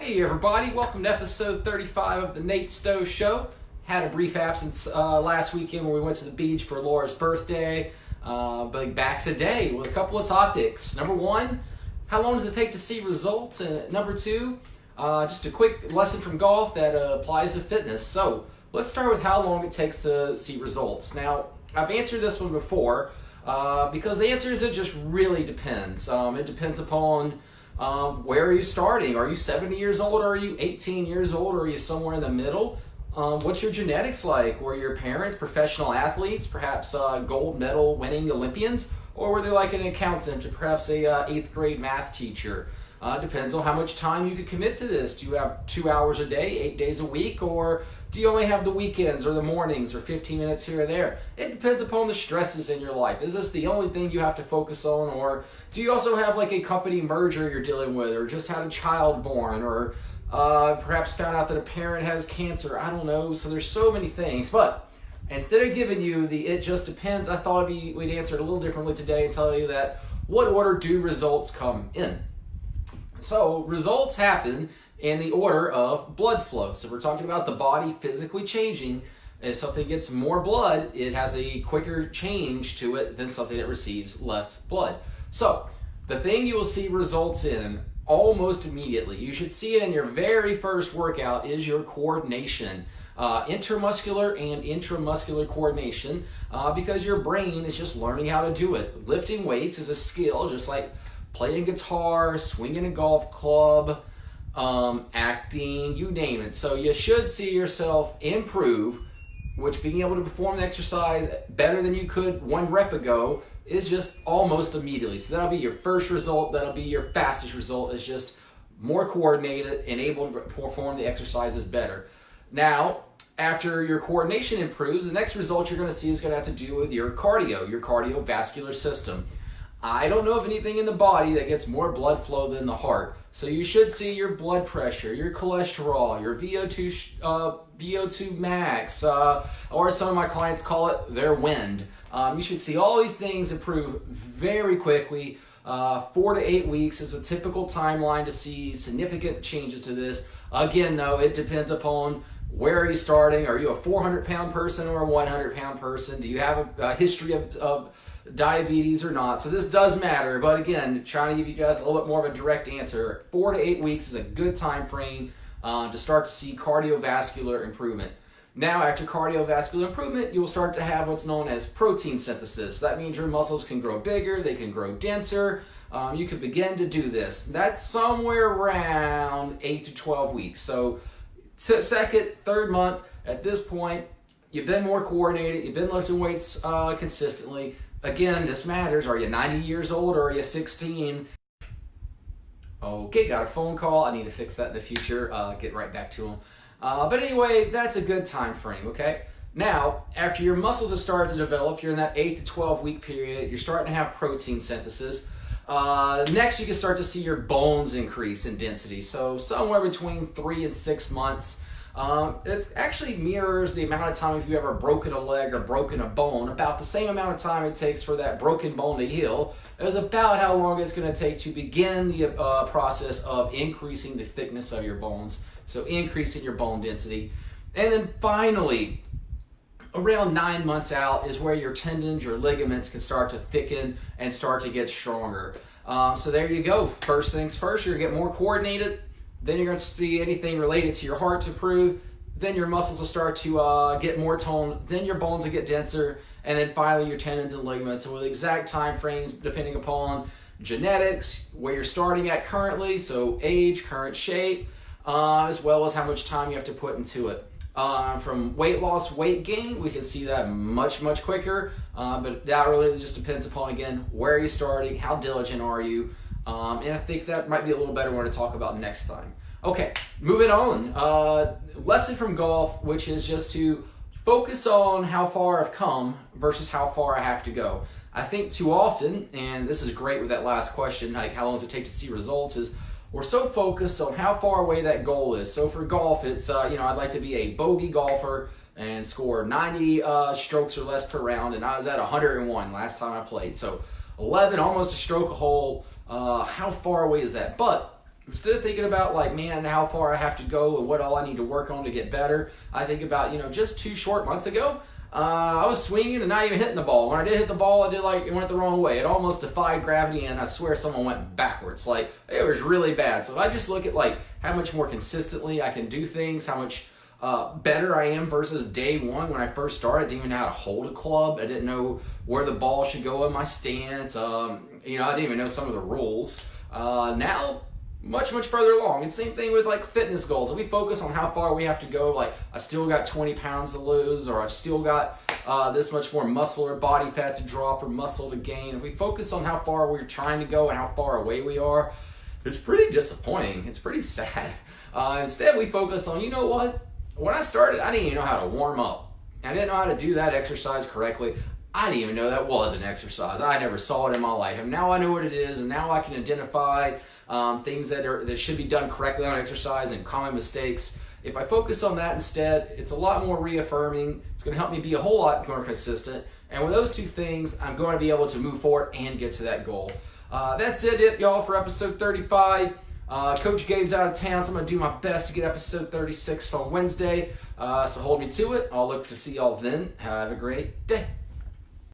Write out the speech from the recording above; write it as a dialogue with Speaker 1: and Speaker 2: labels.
Speaker 1: Hey everybody, welcome to episode 35 of the Nate Stowe Show. Had a brief absence last weekend when we went to the beach for Laura's birthday, but back today with a couple of topics. Number one, how long does it take to see results? And number two, just a quick lesson from golf that applies to fitness. So let's start with how long it takes to see results. Now, I've answered this one before because the answer is it just really depends. It depends upon where are you starting? Are you 70 years old? Or are you 18 years old? Or are you somewhere in the middle? What's your genetics like? Were your parents professional athletes, perhaps gold medal winning Olympians? Or were they like an accountant or perhaps a 8th grade math teacher? Depends on how much time you could commit to this. Do you have 2 hours a day, 8 days a week? Or do you only have the weekends or the mornings or 15 minutes here or there? It depends upon the stresses in your life. Is this the only thing you have to focus on? Or do you also have like a company merger you're dealing with, or just had a child born, or perhaps found out that a parent has cancer? I don't know. So there's so many things. But instead of giving you the it just depends, I thought we'd answer it a little differently today and tell you that what order do results come in? So results happen in the order of blood flow. So we're talking about the body physically changing. If something gets more blood, it has a quicker change to it than something that receives less blood. So the thing you will see results in almost immediately, you should see it in your very first workout, is your coordination. Intermuscular and intramuscular coordination, because your brain is just learning how to do it. Lifting weights is a skill, just like playing guitar, swinging a golf club, acting, you name it. So you should see yourself improve, which being able to perform the exercise better than you could 1 rep ago is just almost immediately. So that'll be your first result. That'll be your fastest result. Is just more coordinated and able to perform the exercises better. Now, after your coordination improves, the next result you're going to see is going to have to do with your cardio, your cardiovascular system. I don't know of anything in the body that gets more blood flow than the heart. So you should see your blood pressure, your cholesterol, your VO2 max, or some of my clients call it their wind. You should see all these things improve very quickly. 4 to 8 weeks is a typical timeline to see significant changes to this. Again, though, it depends upon where are you starting. Are you a 400-pound person or a 100-pound person? Do you have a history of diabetes or not? So this does matter, but again, trying to give you guys a little bit more of a direct answer. 4 to 8 weeks is a good time frame to start to see cardiovascular improvement. Now, after cardiovascular improvement, you will start to have what's known as protein synthesis. That means your muscles can grow bigger, they can grow denser. You can begin to do this. That's somewhere around 8 to 12 weeks. So second, third month, at this point, you've been more coordinated, you've been lifting weights consistently. Again, this matters. Are you 90 years old or are you 16? Okay, got a phone call. I need to fix that in the future. Get right back to them. But anyway, that's a good time frame, okay? Now, after your muscles have started to develop, you're in that 8 to 12 week period, you're starting to have protein synthesis. Next, you can start to see your bones increase in density. So somewhere between 3 and 6 months. It actually mirrors the amount of time if you ever broken a leg or broken a bone. About the same amount of time it takes for that broken bone to heal is about how long it's going to take to begin the process of increasing the thickness of your bones. So increasing your bone density. And then finally, around 9 months out is where your tendons, your ligaments can start to thicken and start to get stronger. So there you go. First things first, you're going to get more coordinated. Then you're going to see anything related to your heart to improve. Then your muscles will start to get more tone. Then your bones will get denser. And then finally your tendons and ligaments. And with exact time frames depending upon genetics, where you're starting at currently, so age, current shape, as well as how much time you have to put into it. From weight loss, weight gain, we can see that much, much quicker. But that really just depends upon, again, where are you starting, how diligent are you. And I think that might be a little better one to talk about next time. Okay, moving on. Lesson from golf, which is just to focus on how far I've come versus how far I have to go. I think too often, and this is great with that last question, like how long does it take to see results, is we're so focused on how far away that goal is. So for golf, it's, I'd like to be a bogey golfer and score 90 strokes or less per round, and I was at 101 last time I played. So 11, almost a stroke a hole. How far away is that? But instead of thinking about like, man, how far I have to go and what all I need to work on to get better, I think about, just 2 short months ago, I was swinging and not even hitting the ball. When I did hit the ball, I did like, it went the wrong way. It almost defied gravity, and I swear someone went backwards. Like, it was really bad. So if I just look at like how much more consistently I can do things, how much better I am versus day one when I first started. I didn't even know how to hold a club. I didn't know where the ball should go in my stance. I didn't even know some of the rules. Now, much further along. And same thing with like fitness goals. If we focus on how far we have to go, like I still got 20 pounds to lose, or I've still got this much more muscle or body fat to drop or muscle to gain. If we focus on how far we're trying to go and how far away we are, it's pretty disappointing. It's pretty sad. Instead, we focus on, you know what? When I started, I didn't even know how to warm up. I didn't know how to do that exercise correctly. I didn't even know that was an exercise. I never saw it in my life. And now I know what it is, and now I can identify things that should be done correctly on exercise and common mistakes. If I focus on that instead, it's a lot more reaffirming. It's going to help me be a whole lot more consistent. And with those two things, I'm going to be able to move forward and get to that goal. That's it, y'all, for episode 35. Coach Gabe's out of town, so I'm going to do my best to get episode 36 on Wednesday. So hold me to it. I'll look to see y'all then. Have a great day.